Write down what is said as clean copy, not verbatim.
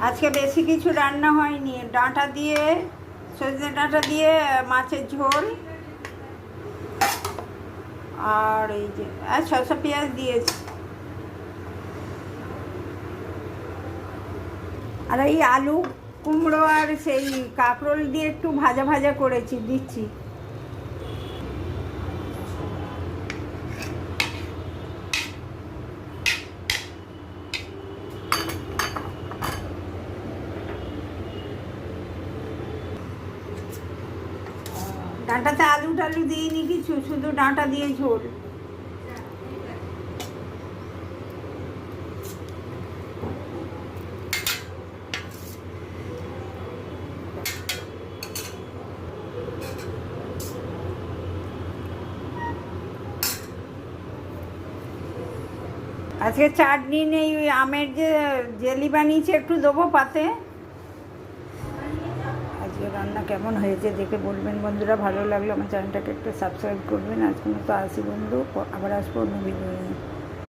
আজকে বেশি কিছু রান্না হয়নি, ডাঁটা দিয়ে, সজনে ডাঁটা দিয়ে মাছের ঝোল, আর এই যে আর শসা পেঁয়াজ দিয়েছি। আর এই আলু কুমড়ো আর সেই কাঁকরোল দিয়ে একটু ভাজা ভাজা করেছি, দিচ্ছি। ডাঁটাতে আলু টালু দিইনি কিছু, শুধু ডাঁটা দিয়ে ঝোল। আজকে চাটনি নেই, ওই আমের যে জেলি বানিয়েছে একটু দেবো পাতে। আজকে রান্না কেমন হয়েছে দেখে বলবেন বন্ধুরা। ভালো লাগলে আমার চ্যানেলটাকে একটু সাবস্ক্রাইব করবেন। আজকের মতো আসি বন্ধু, আবার আসবো অন্য ভিডিও নিয়ে।